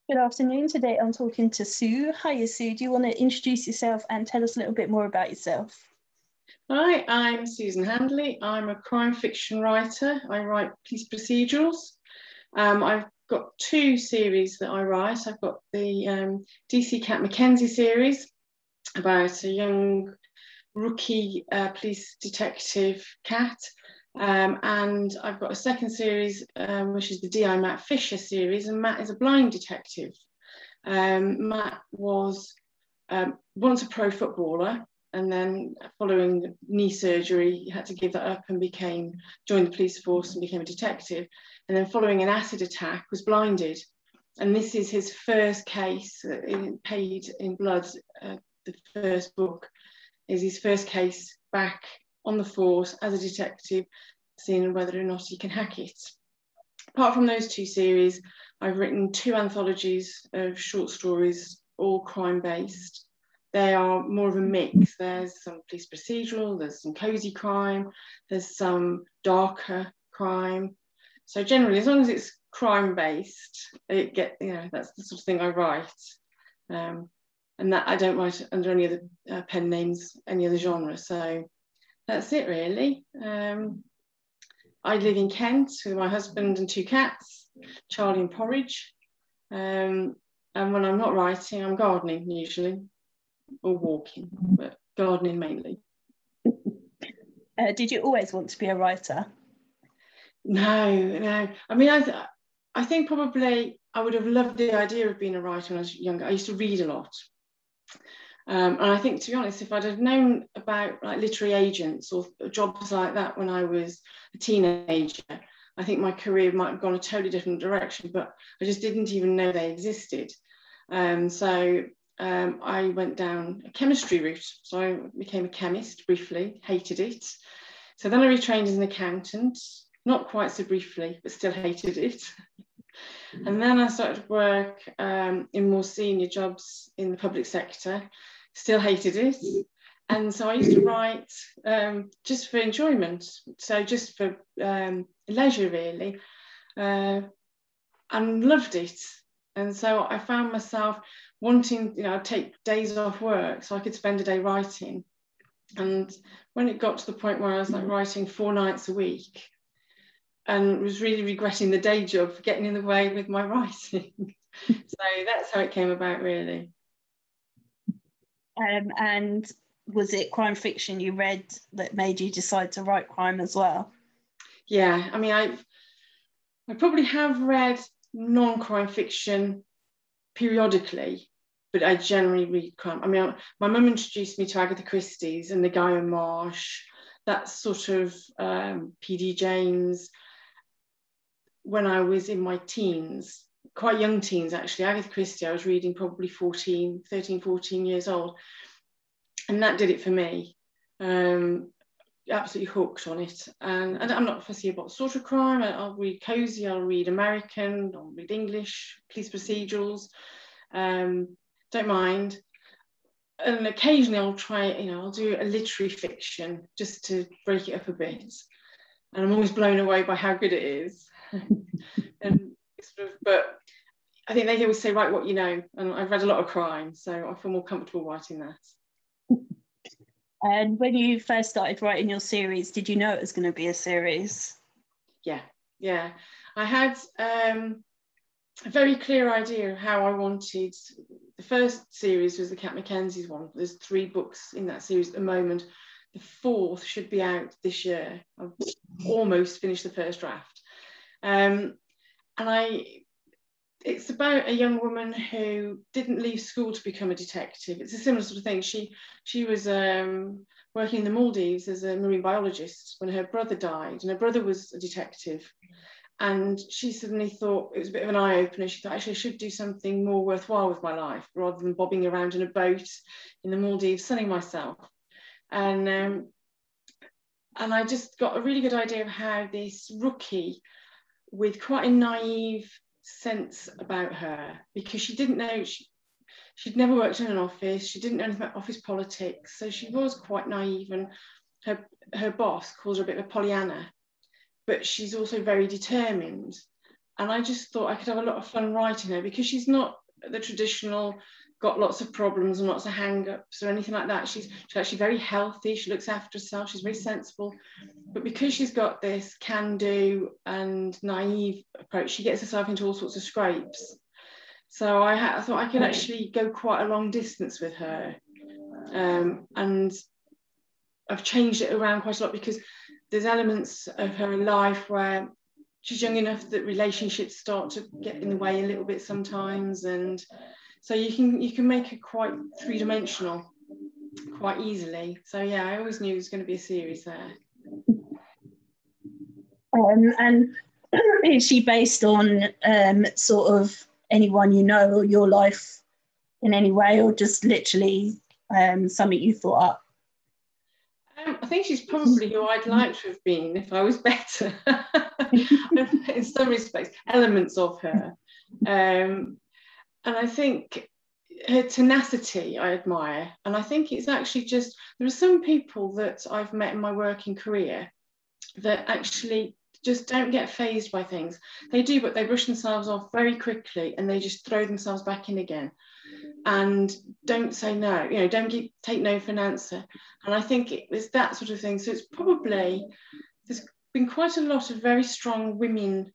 Good afternoon. Today I'm talking to Sue. Hiya, Sue. Do you want to introduce yourself and tell us a little bit more about yourself? Hi, I'm Susan Handley. I'm a crime fiction writer. I write police procedurals. I've got two series that I write. I've got the DC Cat McKenzie series about a young rookie police detective Cat. And I've got a second series, which is the DI Matt Fisher series, and Matt is a blind detective. Matt was once a pro footballer, and then following knee surgery, he had to give that up and joined the police force and became a detective. And then following an acid attack, was blinded. And this is his first case, paid in blood. The first book is his first case back on the force as a detective, seeing whether or not he can hack it. Apart from those two series, I've written two anthologies of short stories, all crime-based. They are more of a mix. There's some police procedural, there's some cozy crime, there's some darker crime. So generally, as long as it's crime-based, that's the sort of thing I write. And that I don't write under any other pen names, any other genre. So that's it, really. I live in Kent with my husband and two cats, Charlie and Porridge. And when I'm not writing, I'm gardening usually, or walking, but gardening mainly. Did you always want to be a writer? No. I mean, I think probably I would have loved the idea of being a writer when I was younger. I used to read a lot. And I think, to be honest, if I'd have known about like literary agents or jobs like that when I was a teenager, I think my career might have gone a totally different direction, but I just didn't even know they existed. So I went down a chemistry route. So I became a chemist briefly, hated it. So then I retrained as an accountant, not quite so briefly, but still hated it. And then I started work in more senior jobs in the public sector, still hated it. And so I used to write just for enjoyment, so just for leisure, really, and loved it. And so I found myself wanting, I'd take days off work so I could spend a day writing. And when it got to the point where I was like writing 4 nights a week, and was really regretting the day job for getting in the way with my writing. So that's how it came about, really. And was it crime fiction you read that made you decide to write crime as well? Yeah, I mean, I probably have read non-crime fiction periodically, but I generally read crime. I mean, my mum introduced me to Agatha Christie's and the Guy and Marsh, that sort of P.D. James, when I was in my teens, quite young teens actually. Agatha Christie, I was reading probably 13, 14 years old. And that did it for me. Absolutely hooked on it. And I'm not fussy about sort of crime. I'll read cozy, I'll read American, I'll read English, police procedurals. Don't mind. And occasionally I'll try, I'll do a literary fiction just to break it up a bit. And I'm always blown away by how good it is. But I think they always say, write what you know, and I've read a lot of crime, so I feel more comfortable writing that. And when you first started writing your series, did you know it was going to be a series? Yeah. I had a very clear idea of how I wanted. The first series was the Cat McKenzie's one. There's 3 books in that series at the moment. The 4th should be out this year. I've almost finished the first draft. It's about a young woman who didn't leave school to become a detective. It's a similar sort of thing. She was working in the Maldives as a marine biologist when her brother died, and her brother was a detective. And she suddenly thought, it was a bit of an eye-opener, she thought, actually, I should do something more worthwhile with my life rather than bobbing around in a boat in the Maldives, sunning myself. And I just got a really good idea of how this rookie, with quite a naive sense about her, because she didn't know, she'd never worked in an office, she didn't know anything about office politics, so she was quite naive, and her boss calls her a bit of a Pollyanna, but she's also very determined. And I just thought I could have a lot of fun writing her, because she's not the traditional got lots of problems and lots of hang-ups or anything like that. She's actually very healthy. She looks after herself. She's very sensible. But because she's got this can-do and naive approach, she gets herself into all sorts of scrapes. So I thought I could actually go quite a long distance with her. And I've changed it around quite a lot, because there's elements of her life where she's young enough that relationships start to get in the way a little bit sometimes, and so you can make her quite three-dimensional quite easily. So yeah, I always knew there was going to be a series there. And is she based on sort of anyone you know or your life in any way, or just literally something you thought up? I think she's probably who I'd like to have been if I was better. In some respects, elements of her. And I think her tenacity I admire. And I think it's actually just, there are some people that I've met in my working career that actually just don't get fazed by things. They do, but they brush themselves off very quickly and they just throw themselves back in again and don't say no, you know, take no for an answer. And I think it was that sort of thing. So it's probably, there's been quite a lot of very strong women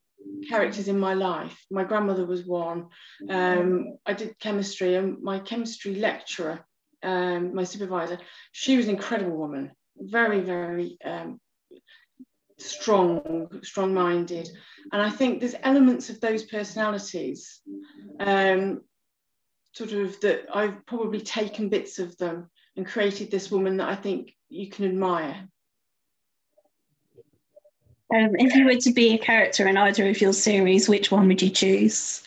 characters in my life. My grandmother was one. I did chemistry, and my chemistry lecturer, my supervisor, she was an incredible woman, very, very strong-minded. And I think there's elements of those personalities sort of that I've probably taken bits of them and created this woman that I think you can admire. If you were to be a character in either of your series, which one would you choose?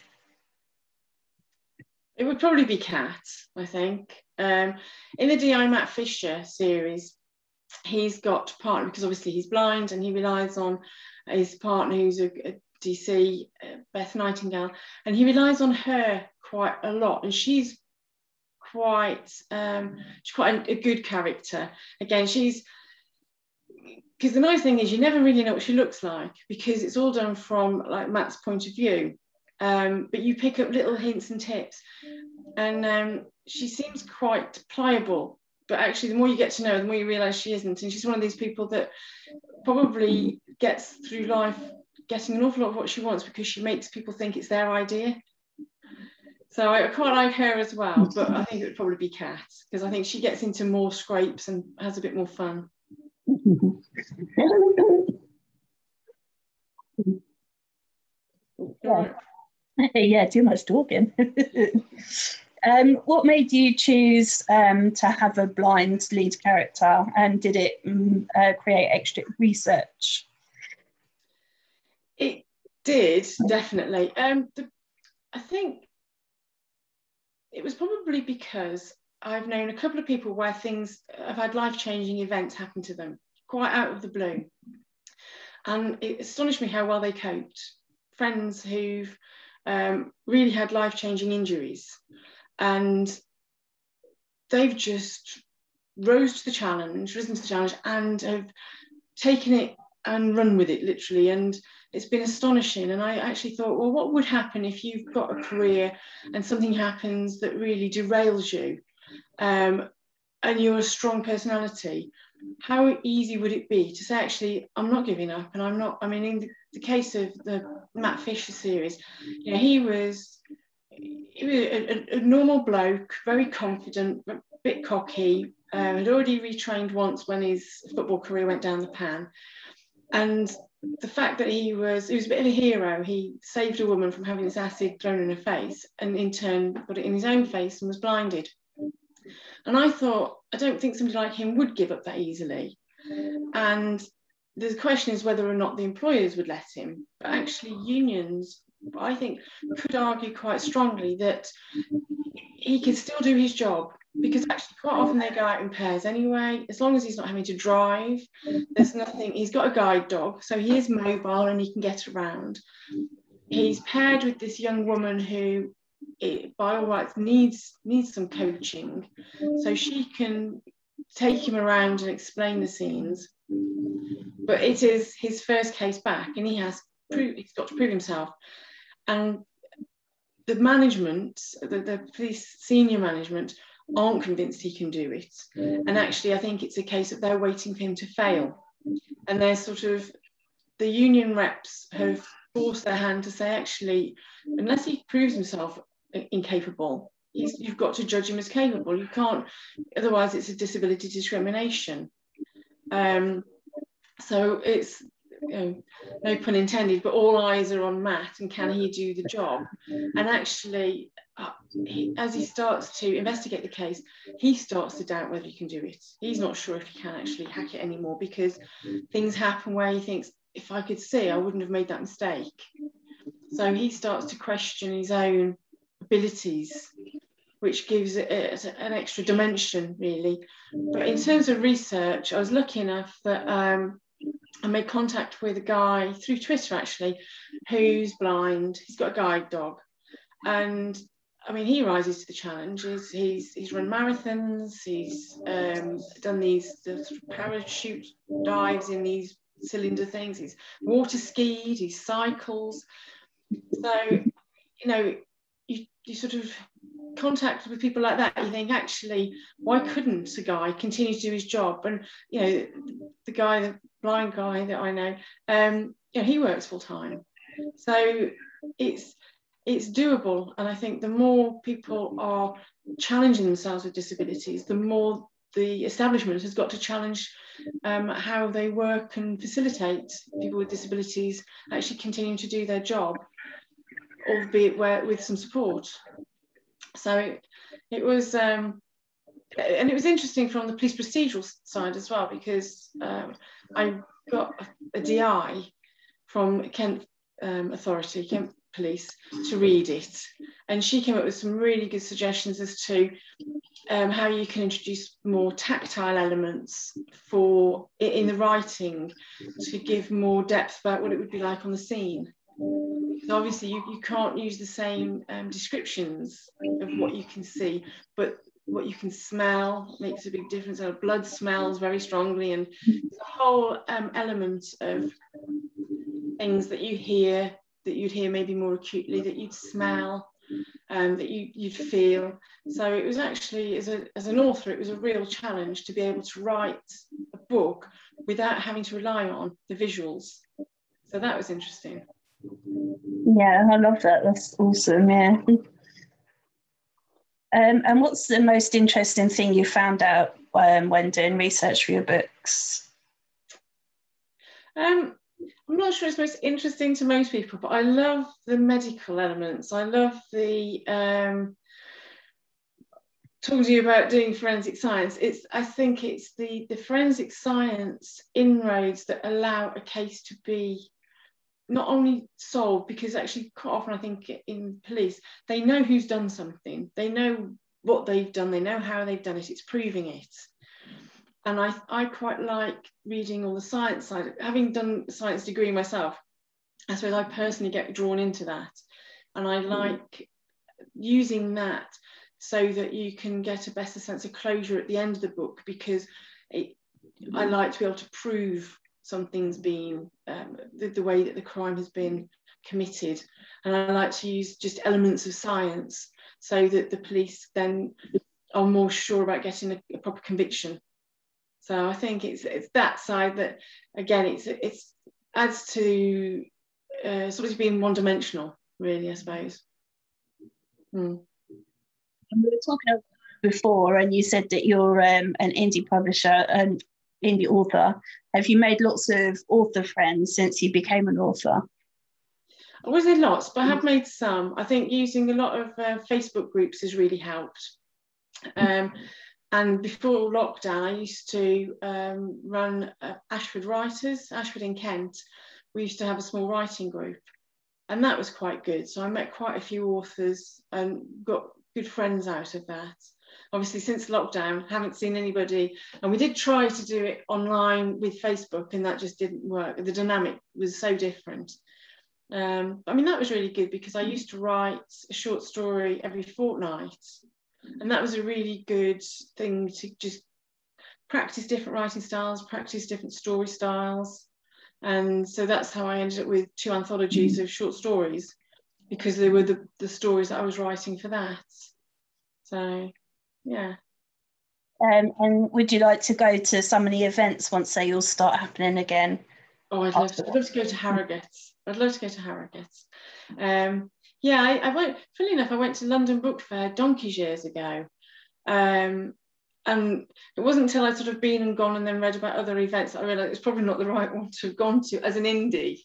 It would probably be Cat, I think. In the D.I. Matt Fisher series, he's got a partner, because obviously he's blind, and he relies on his partner who's a DC, Beth Nightingale, and he relies on her quite a lot, and she's quite a good character. Again, because the nice thing is you never really know what she looks like, because it's all done from like Matt's point of view, but you pick up little hints and tips, and she seems quite pliable, but actually the more you get to know her, the more you realise she isn't. And she's one of these people that probably gets through life getting an awful lot of what she wants because she makes people think it's their idea. So I quite like her as well, but I think it would probably be Cat, because I think she gets into more scrapes and has a bit more fun. Yeah, too much talking. What made you choose to have a blind lead character, and did it create extra research? It did, definitely. I think it was probably because I've known a couple of people where things have had life-changing events happen to them, quite out of the blue. And it astonished me how well they coped. Friends who've really had life-changing injuries, and they've just risen to the challenge, and have taken it and run with it, literally. And it's been astonishing. And I actually thought, well, what would happen if you've got a career and something happens that really derails you, and you're a strong personality? How easy would it be to say, actually, I'm not giving up, and I'm not, I mean, in the case of the Matt Fisher series, you know, he was a normal bloke, very confident, a bit cocky, had already retrained once when his football career went down the pan. And the fact that he was a bit of a hero. He saved a woman from having this acid thrown in her face, and in turn put it in his own face and was blinded. And I thought, I don't think somebody like him would give up that easily. And the question is whether or not the employers would let him. But actually unions, I think, could argue quite strongly that he could still do his job, because actually quite often they go out in pairs anyway. As long as he's not having to drive, there's nothing. He's got a guide dog, so he is mobile and he can get around. He's paired with this young woman who, by all rights, needs some coaching, so she can take him around and explain the scenes. But it is his first case back, and he has he's got to prove himself. And the management, the police senior management, aren't convinced he can do it. And actually, I think it's a case of they're waiting for him to fail. And they're sort of, the union reps have forced their hand to say, actually, unless he proves himself incapable, you've got to judge him as capable. You can't, otherwise it's a disability discrimination. So it's, no pun intended, but all eyes are on Matt and can he do the job? And actually, as he starts to investigate the case, he starts to doubt whether he can do it. He's not sure if he can actually hack it anymore, because things happen where he thinks, if I could see, I wouldn't have made that mistake. So he starts to question his own abilities, which gives it an extra dimension, really. But in terms of research, I was lucky enough that I made contact with a guy through Twitter, actually, who's blind. He's got a guide dog. And I mean, he rises to the challenges. He's run marathons. He's done these parachute dives in these cylinder things. He's water skied. He cycles. So, you sort of contact with people like that. You think, actually, why couldn't a guy continue to do his job? And the blind guy that I know, he works full time. So it's doable. And I think the more people are challenging themselves with disabilities, the more the establishment has got to challenge how they work and facilitate people with disabilities actually continuing to do their job, albeit with some support. So it was, and it was interesting from the police procedural side as well, because I got a DI from Kent Authority, Kent Police, to read it, and she came up with some really good suggestions as to how you can introduce more tactile elements in the writing to give more depth about what it would be like on the scene. Because obviously you can't use the same descriptions of what you can see, but what you can smell makes a big difference. Blood smells very strongly, and the whole element of things that you hear, that you'd hear maybe more acutely, that you'd smell, that you'd feel. So it was actually, as an author, it was a real challenge to be able to write a book without having to rely on the visuals. So that was interesting. Yeah, I love that. That's awesome. Yeah. And what's the most interesting thing you found out when doing research for your books? I'm not sure it's most interesting to most people, but I love the medical elements. I love the talking to you about doing forensic science. I think it's the forensic science inroads that allow a case to be not only solved, because actually quite often I think in police, they know who's done something, they know what they've done, they know how they've done it, it's proving it. And I quite like reading all the science side. Having done a science degree myself, I suppose I personally get drawn into that. And I like using that so that you can get a better sense of closure at the end of the book, because I like to be able to prove something's been, the way that the crime has been committed. And I like to use just elements of science so that the police then are more sure about getting a proper conviction. So I think it's that side that, again, it adds to sort of being one-dimensional, really, I suppose. And we were talking before, and you said that you're an indie publisher and indie author. Have you made lots of author friends since you became an author? I wasn't lots, but I have made some. I think using a lot of Facebook groups has really helped. And before lockdown, I used to run Ashford Writers, Ashford in Kent. We used to have a small writing group, and that was quite good. So I met quite a few authors and got good friends out of that. Obviously, since lockdown, haven't seen anybody. And we did try to do it online with Facebook, and that just didn't work. The dynamic was so different. I mean, that was really good, because I used to write a short story every fortnight. And that was a really good thing to just practice different writing styles, practice different story styles. And so that's how I ended up with 2 anthologies of short stories, because they were the stories that I was writing for that. So, yeah. And would you like to go to some of the events once they all start happening again? Oh, I'd love to go to Harrogate's. I'd love to go to Harrogate's. Yeah, I went, funnily enough, I went to London Book Fair donkeys years ago. And it wasn't until I'd sort of been and gone and then read about other events that I realised it's probably not the right one to have gone to as an indie.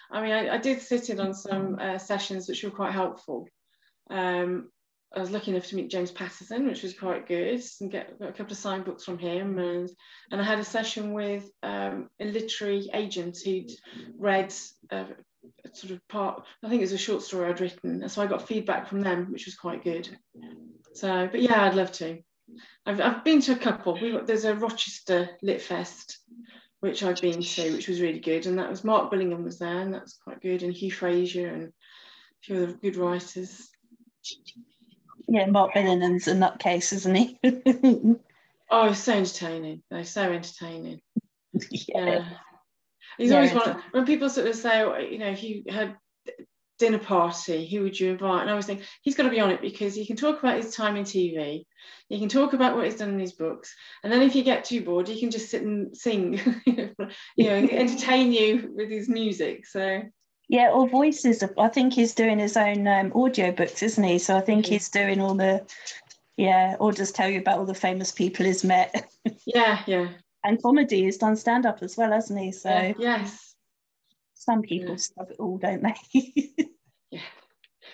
I mean, I did sit in on some sessions which were quite helpful. I was lucky enough to meet James Patterson, which was quite good, and got a couple of signed books from him. And I had a session with a literary agent who'd read sort of part, I think it was a short story I'd written. And so I got feedback from them, which was quite good. So, but yeah, I'd love to. I've been to a couple. There's a Rochester Lit Fest, which I've been to, which was really good. And that was Mark Billingham was there, and that was quite good. And Hugh Fraser and a few other good writers. Yeah, Mark Billingham's a nutcase, isn't he? Oh, it's so entertaining. They're so entertaining. Yeah. He's always one. When people sort of say, oh, you know, if you had dinner party, who would you invite? And I always think he's got to be on it, because he can talk about his time in TV, he can talk about what he's done in his books, and then if you get too bored, he can just sit and sing, you know, entertain you with his music. So yeah, or voices. I think he's doing his own audio books, isn't he? So I think he's doing all the, or just tell you about all the famous people he's met. Yeah. And comedy, he's done stand-up as well, hasn't he? So yes. Some people stuff it all, don't they? Yeah.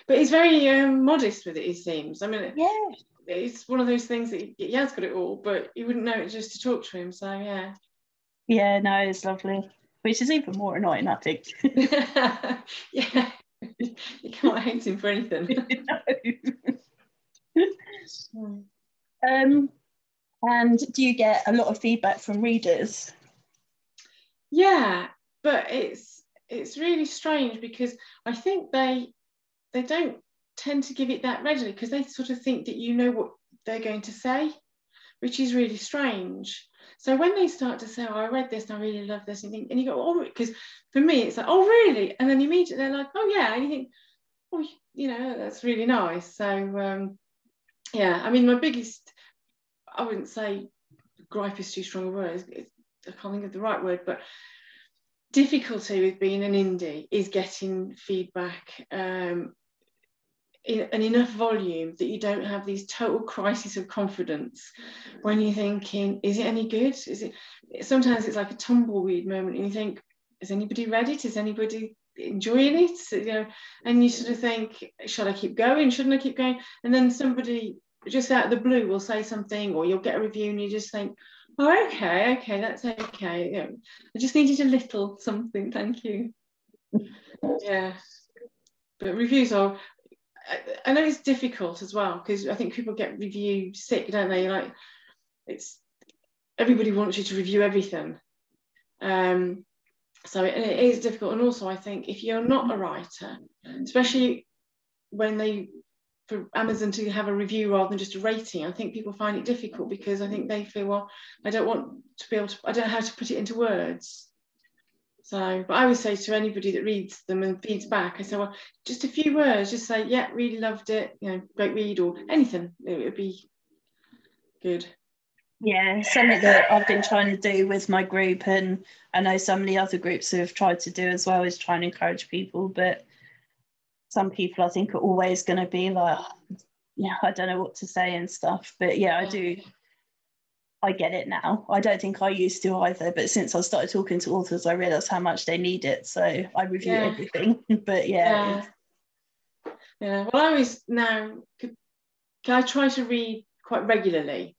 But he's very modest with it, it seems. I mean, it's one of those things that he has got it all, but you wouldn't know it just to talk to him. So, yeah. Yeah, no, it's lovely. Which is even more annoying, I think. Yeah. You can't hate him for anything. And do you get a lot of feedback from readers? Yeah, but it's really strange, because I think they don't tend to give it that readily, because they sort of think that you know what they're going to say, which is really strange. So when they start to say, oh, I read this and I really love this, and you go, oh, because for me it's like, oh, really? And then immediately they're like, oh, yeah. And you think, oh, you know, that's really nice. So, yeah, I mean, my biggest, I wouldn't say gripe is too strong a word. I can't think of the right word, but difficulty with being an indie is getting feedback in an enough volume that you don't have these total crisis of confidence when you're thinking, is it any good? Is it? Sometimes it's like a tumbleweed moment, and you think, has anybody read it? Is anybody enjoying it? You know, and you sort of think, should I keep going? Shouldn't I keep going? And then somebody just out of the blue will say something, or you'll get a review, and you just think, oh, okay, that's okay. You know, I just needed a little something, thank you. Yeah, but reviews are, I know it's difficult as well, because I think people get review sick, don't they? Like, it's everybody wants you to review everything. So it is difficult. And also, I think if you're not a writer, especially when for Amazon to have a review rather than just a rating, I think people find it difficult, because I think they feel, well, I don't want to be able to, I don't know how to put it into words. So, but I would say to anybody that reads them and feeds back, I say, well, just a few words, just say, yeah, really loved it, you know, great read, or anything. It would be good. Yeah, something that I've been trying to do with my group, and I know some of the other groups have tried to do as well, is try and encourage people. But some people, I think, are always going to be like, yeah, I don't know what to say and stuff. But yeah, I do. I get it now. I don't think I used to either, but since I started talking to authors, I realised how much they need it. So I review everything. But yeah. Well, I always now, I try to read quite regularly.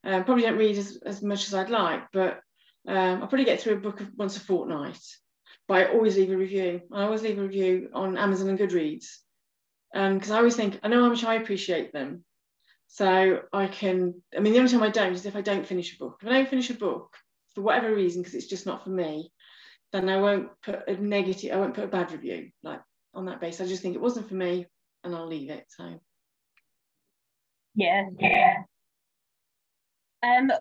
Probably don't read as much as I'd like, but I probably get through a book once a fortnight. But I always leave a review. I always leave a review on Amazon and Goodreads, because I always think, I know how much I appreciate them. So I mean, the only time I don't is if I don't finish a book. If I don't finish a book for whatever reason, because it's just not for me, then I won't put a bad review, like, on that basis. I just think it wasn't for me, and I'll leave it. So yeah.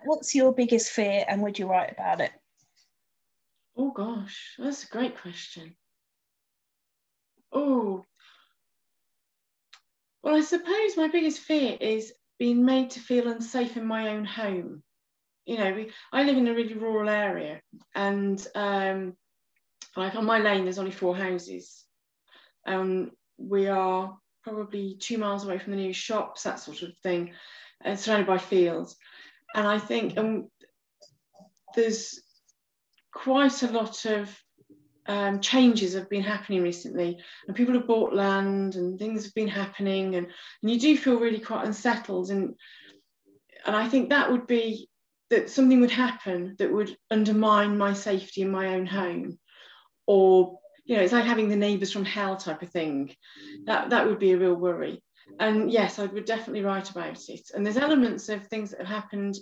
What's your biggest fear, and would you write about it? Oh gosh, that's a great question. Oh, well, I suppose my biggest fear is being made to feel unsafe in my own home. You know, I live in a really rural area, and like on my lane, there's only 4 houses. We are probably 2 miles away from the nearest shops, that sort of thing, surrounded by fields. And I think there's quite a lot of changes have been happening recently, and people have bought land and things have been happening, and you do feel really quite unsettled. And I think that would be that something would happen that would undermine my safety in my own home, or you know, it's like having the neighbours from hell type of thing. That would be a real worry. And yes, I would definitely write about it. And there's elements of things that have happened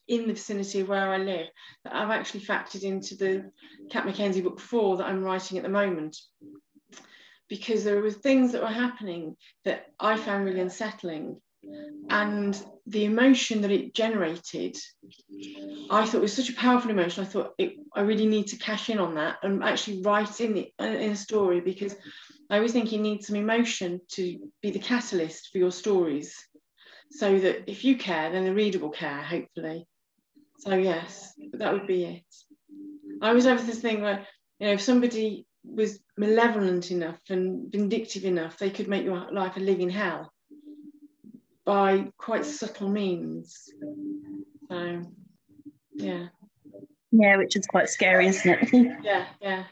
in the vicinity where I live that I've actually factored into the Cat McKenzie book 4 that I'm writing at the moment, because there were things that were happening that I found really unsettling, and the emotion that it generated I thought was such a powerful emotion. I thought I really need to cash in on that and actually write in a story, because I always think you need some emotion to be the catalyst for your stories, so that if you care, then the reader will care, hopefully. So yes, that would be it. I always have this thing where, you know, if somebody was malevolent enough and vindictive enough, they could make your life a living hell by quite subtle means. So yeah. Yeah, which is quite scary, isn't it? Yeah.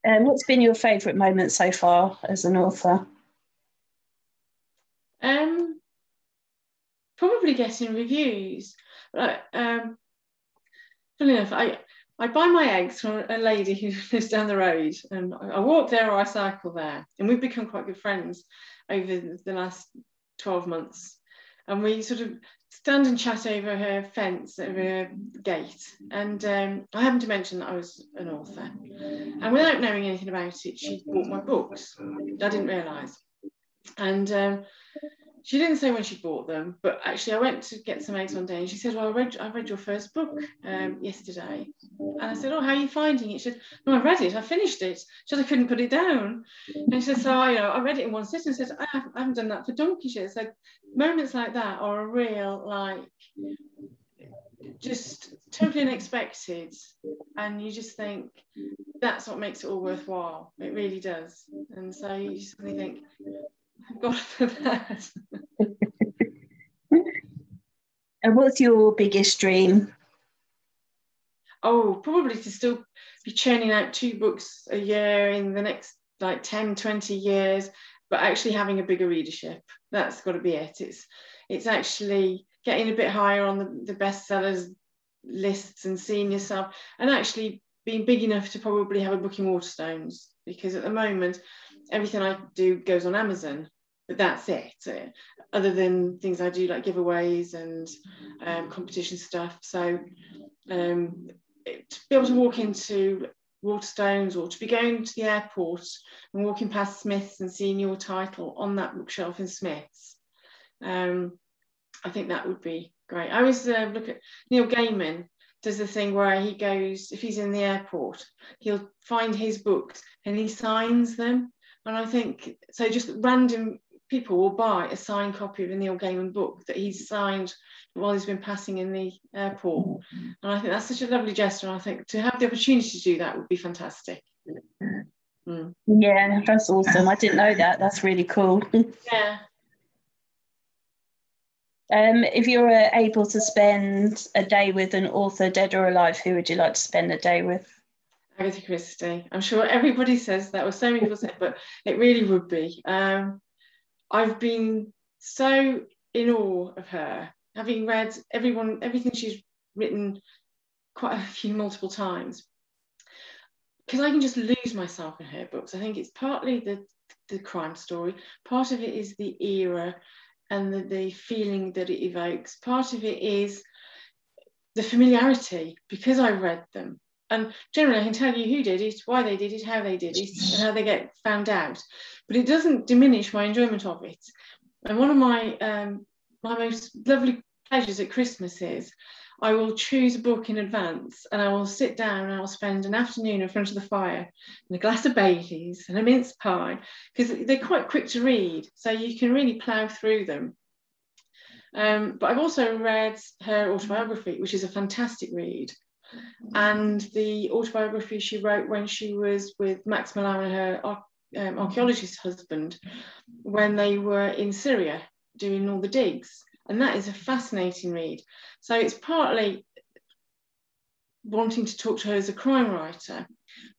What's been your favourite moment so far as an author? Probably getting reviews. But funny enough, I buy my eggs from a lady who lives down the road, and I walk there or I cycle there, and we've become quite good friends over the last 12 months. And we sort of stand and chat over her fence, over her gate. And I happened to mention that I was an author. And without knowing anything about it, she bought my books. I didn't realise. And she didn't say when she bought them, but actually I went to get some eggs one day and she said, well, I read your first book yesterday. And I said, oh, how are you finding it? She said, no, I read it, I finished it. She said, I couldn't put it down. And she said, so I read it in one sitting. I said, I haven't done that for donkey's years. So moments like that are a real, like, just totally unexpected. And you just think, that's what makes it all worthwhile. It really does. And so you just suddenly think, thank God for that. And what's your biggest dream? Oh, probably to still be churning out 2 books a year in the next like 10, 20 years, but actually having a bigger readership. That's got to be it. It's actually getting a bit higher on the bestsellers lists and seeing yourself, and actually being big enough to probably have a book in Waterstones, because at the moment everything I do goes on Amazon, but that's it. Other than things I do like giveaways and competition stuff. So to be able to walk into Waterstones, or to be going to the airport and walking past Smith's and seeing your title on that bookshelf in Smith's, I think that would be great. I always look at Neil Gaiman does the thing where he goes, if he's in the airport, he'll find his books and he signs them. And I think, so just random people will buy a signed copy of a Neil Gaiman book that he's signed while he's been passing in the airport. And I think that's such a lovely gesture. And I think to have the opportunity to do that would be fantastic. Yeah, that's awesome. I didn't know that. That's really cool. Yeah. If you're able to spend a day with an author, dead or alive, who would you like to spend a day with? Agatha Christie. I'm sure everybody says that, or so many people say, but it really would be. I've been so in awe of her, having read everything she's written quite a few multiple times, because I can just lose myself in her books. I think it's partly the crime story, part of it is the era and the feeling that it evokes. Part of it is the familiarity, because I read them. And generally I can tell you who did it, why they did it, how they did it, and how they get found out. But it doesn't diminish my enjoyment of it. And one of my most lovely pleasures at Christmas is I will choose a book in advance and I will sit down and I will spend an afternoon in front of the fire and a glass of Baileys and a mince pie, because they're quite quick to read, so you can really plough through them. But I've also read her autobiography, which is a fantastic read, and the autobiography she wrote when she was with Max Mallowan and her archaeologist husband when they were in Syria doing all the digs. And that is a fascinating read. So it's partly wanting to talk to her as a crime writer,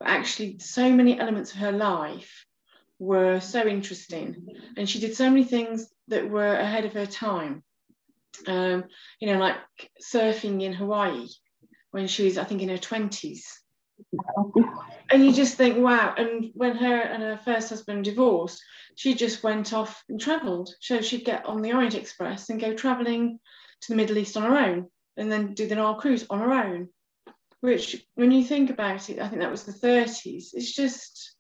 but actually so many elements of her life were so interesting. And she did so many things that were ahead of her time. You know, like surfing in Hawaii when she was, I think, in her 20s. And you just think, wow. And when her and her first husband divorced, she just went off and travelled. So she'd get on the Orient Express and go travelling to the Middle East on her own, and then do the Nile cruise on her own, which, when you think about it, I think that was the 30s. It's just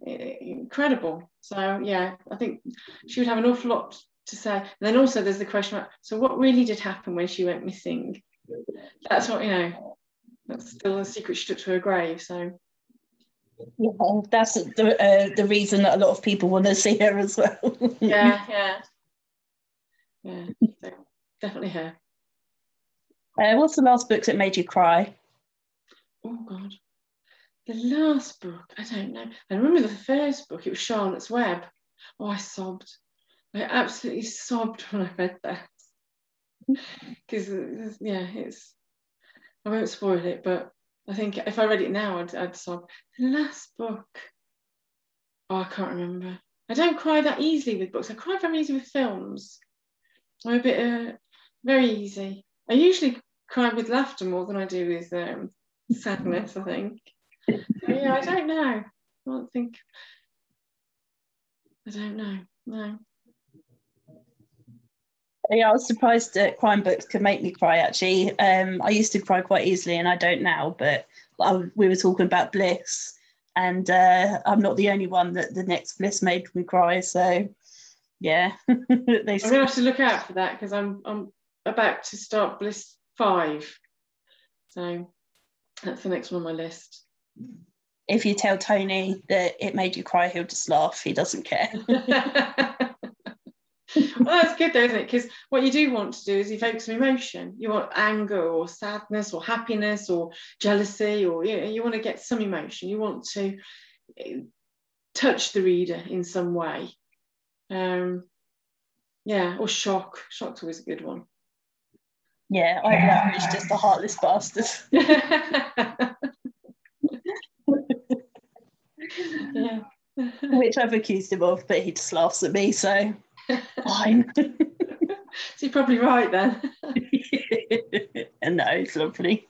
incredible. So yeah, I think she would have an awful lot to say. And then also there's the question about, so what really did happen when she went missing? That's what, you know, that's still a secret she took to her grave. So yeah, that's the reason that a lot of people want to see her as well. yeah. So definitely her. What's the last book that made you cry? Oh God, the last book, I don't know. I remember the first book, it was Charlotte's Web. Oh, I sobbed. I absolutely sobbed when I read that. Because yeah, I won't spoil it, but I think if I read it now, I'd sob. The last book, oh, I can't remember. I don't cry that easily with books. I cry very easily with films. I'm a bit very easy. I usually cry with laughter more than I do with sadness, I think. So, yeah, I don't know. I don't know. No. Yeah, I was surprised that crime books could make me cry, actually. I used to cry quite easily, and I don't now, but we were talking about Bliss, and I'm not the only one that the next Bliss made me cry, so yeah. I'm going to have to look out for that, because I'm about to start Bliss 5, so that's the next one on my list. If you tell Tony that it made you cry, he'll just laugh. He doesn't care. Well, that's good though, isn't it? Because what you do want to do is evoke some emotion. You want anger or sadness or happiness or jealousy, or you want to get some emotion. You want to touch the reader in some way. Yeah, or shock. Shock's always a good one. Yeah, either that or it's just a heartless bastard. Yeah. Which I've accused him of, but he just laughs at me, so fine. So you're probably right then. And no, it's lovely.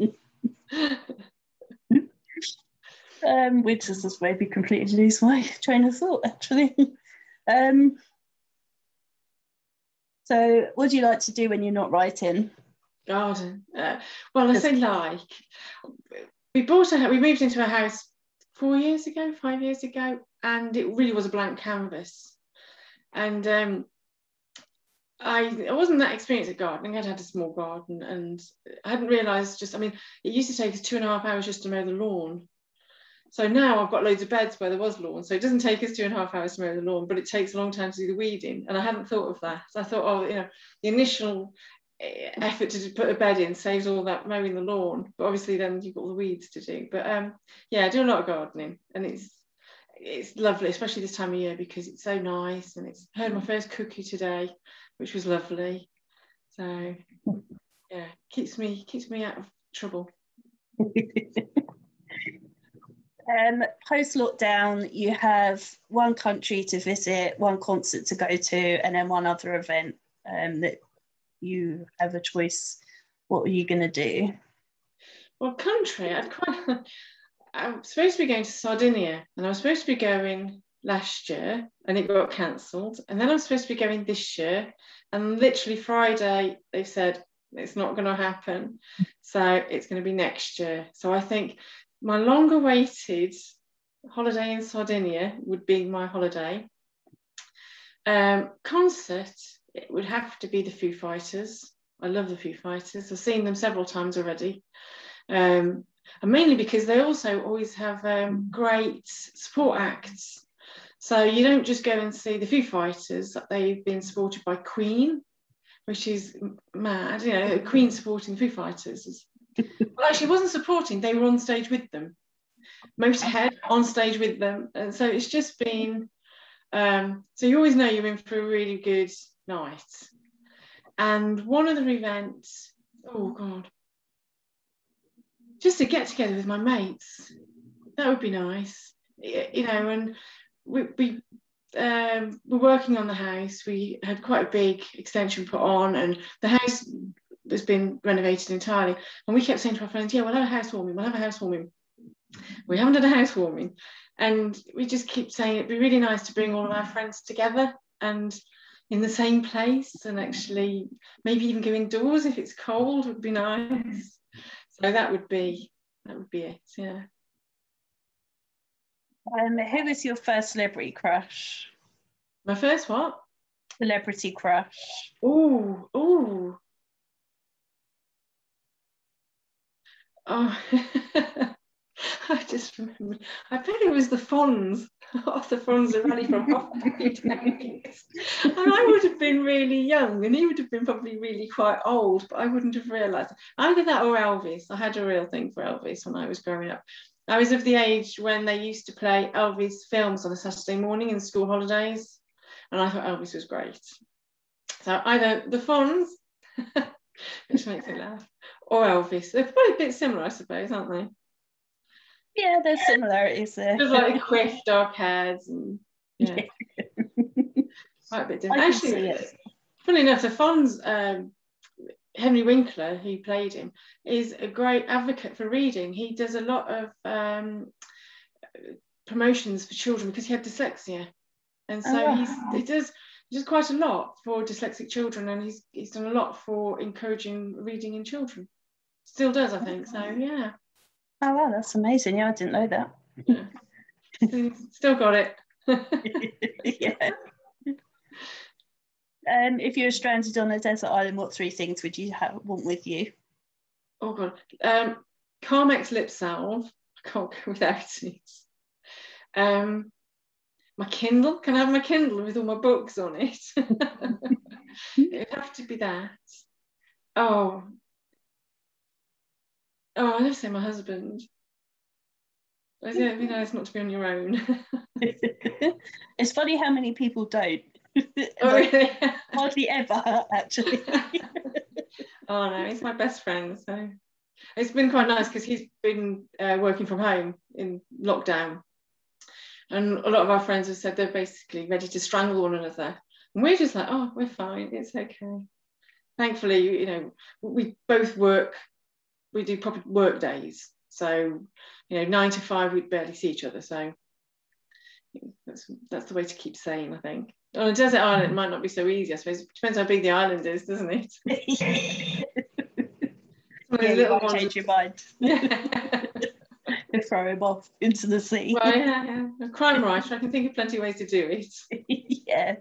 Which has just made me completely lose my train of thought, actually. So what do you like to do when you're not writing? Garden. Well, I say like. We moved into a house 5 years ago, and it really was a blank canvas. And I wasn't that experienced at gardening. I'd had a small garden, and I hadn't realised it used to take us 2.5 hours just to mow the lawn. So now I've got loads of beds where there was lawn, so it doesn't take us 2.5 hours to mow the lawn, but it takes a long time to do the weeding. And I hadn't thought of that. So I thought, oh, the initial effort to put a bed in saves all that mowing the lawn, but obviously then you've got all the weeds to do. But yeah, I do a lot of gardening, and it's lovely, especially this time of year, because it's so nice. And it's heard my first cuckoo today, which was lovely. So yeah, keeps me out of trouble. Post lockdown, you have one country to visit, one concert to go to, and then one other event that you have a choice. What are you going to do? Well, country, I was supposed to be going to Sardinia, and I was supposed to be going last year, and it got cancelled. And then I was supposed to be going this year, and literally Friday they said it's not going to happen, so it's going to be next year. So I think my long-awaited holiday in Sardinia would be my holiday. Concert, it would have to be the Foo Fighters. I love the Foo Fighters. I've seen them several times already. And mainly because they also always have great support acts. So you don't just go and see the Foo Fighters. They've been supported by Queen, which is mad. You know, Queen supporting Foo Fighters. Well, actually, it wasn't supporting. They were on stage with them. Motorhead on stage with them. And so it's just been... so you always know you're in for a really good night. And one of the events, oh God, just to get together with my mates, that would be nice, you know. And we're working on the house. We had quite a big extension put on, and the house has been renovated entirely. And we kept saying to our friends, yeah, we'll have a housewarming, we'll have a housewarming. We haven't had a housewarming. And we just keep saying it'd be really nice to bring all of our friends together and in the same place, and actually maybe even go indoors if it's cold would be nice. So that would be it, yeah. Who was your first celebrity crush? My first what? Celebrity crush. Oh. I just remember, I bet it was the Fonz, Arthur Fonz Rally from Halfpenny Days. And I would have been really young, and he would have been probably really quite old, but I wouldn't have realised. Either that or Elvis. I had a real thing for Elvis when I was growing up. I was of the age when they used to play Elvis films on a Saturday morning in school holidays, and I thought Elvis was great. So either the Fonz, which makes me laugh, or Elvis. They're probably a bit similar, I suppose, aren't they? Yeah, there's similarities there. Just like the quiff, dark hairs, and yeah, quite a bit different. Actually, funny enough, the Fonz, Henry Winkler, who played him, is a great advocate for reading. He does a lot of promotions for children because he had dyslexia, and so he does quite a lot for dyslexic children, and he's done a lot for encouraging reading in children. Still does, I think. So yeah. Oh wow, that's amazing. Yeah, I didn't know that. Yeah. Still got it. Yeah. If you were stranded on a desert island, what 3 things would you want with you? Oh God. Carmex lip salve. I can't go without it. My Kindle. Can I have my Kindle with all my books on it? It'd have to be that. Oh, I never say my husband. It'd be nice not to be on your own. It's funny how many people don't. Oh, really? Hardly ever, actually. Oh no, he's my best friend. So it's been quite nice because he's been working from home in lockdown, and a lot of our friends have said they're basically ready to strangle one another, and we're just like, oh, we're fine, it's okay. Thankfully, you know, we both work. We do proper work days, so you know, 9 to 5 we'd barely see each other. So that's the way to keep sane, I think. On a desert island, it might not be so easy, I suppose. It depends how big the island is, doesn't it? Yeah, you might change your mind. And throw him off into the sea. Well, yeah. A crime writer, I can think of plenty of ways to do it. Yeah.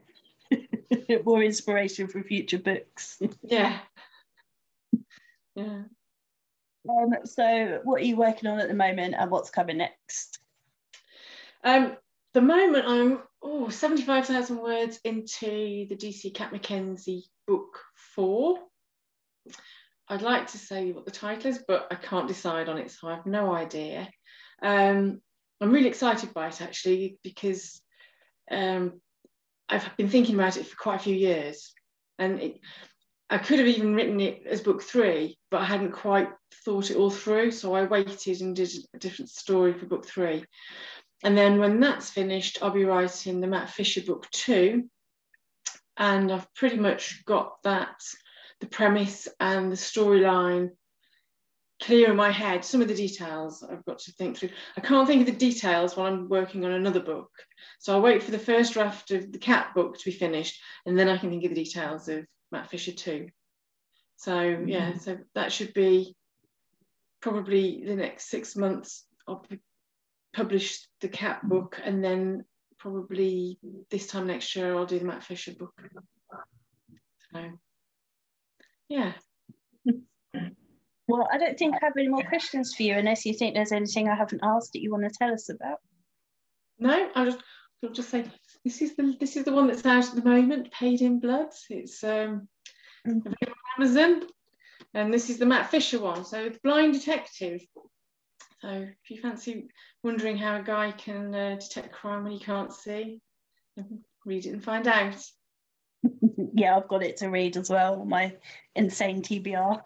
More inspiration for future books. Yeah. So what are you working on at the moment, and what's coming next? The moment I'm 75,000 words into the DC Cat McKenzie book 4. I'd like to say what the title is, but I can't decide on it, so I have no idea. I'm really excited by it, actually, because I've been thinking about it for quite a few years, and I could have even written it as book 3, but I hadn't quite thought it all through, so I waited and did a different story for book 3. And then when that's finished, I'll be writing the Matt Fisher book 2, and I've pretty much got the premise and the storyline clear in my head. Some of the details I've got to think through. I can't think of the details while I'm working on another book, so I'll wait for the first draft of the Cat book to be finished, and then I can think of the details of Matt Fisher 2. So yeah, so that should be probably the next 6 months. I'll publish the Cat book, and then probably this time next year I'll do the Matt Fisher book. So yeah. Well, I don't think I have any more questions for you, unless you think there's anything I haven't asked that you want to tell us about. No, I'll just say this is the one that's out at the moment, Paid in Blood. It's available on Amazon, and this is the Matt Fisher one. So it's Blind Detective. So if you fancy wondering how a guy can detect crime when he can't see, read it and find out. Yeah, I've got it to read as well, my insane TBR.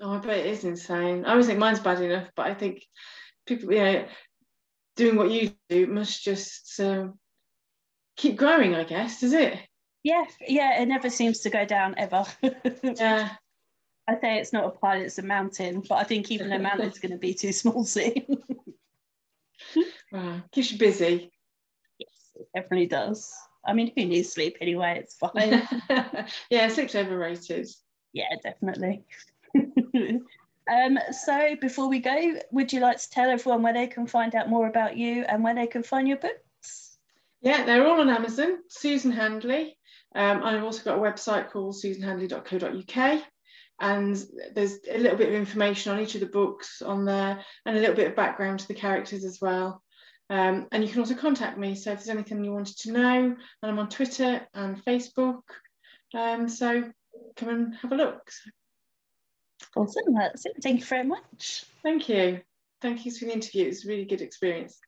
Oh, I bet it is insane. I always think mine's bad enough, but I think people, doing what you do must just keep growing, I guess, does it? Yeah, it never seems to go down ever. Yeah. I say it's not a pile, it's a mountain, but I think even a mountain's going to be too small soon. Wow, keeps you busy. Yes, it definitely does. I mean, who needs sleep anyway? It's fine. Yeah, sleep's overrated. Yeah, definitely. So before we go, would you like to tell everyone where they can find out more about you and where they can find your books? Yeah, they're all on Amazon. Susan Handley. I've also got a website called susanhandley.co.uk, and there's a little bit of information on each of the books on there, and a little bit of background to the characters as well. And you can also contact me. So if there's anything you wanted to know, and I'm on Twitter and Facebook. So come and have a look. Awesome, that's it. Thank you very much. Thank you. Thank you for the interview. It was a really good experience.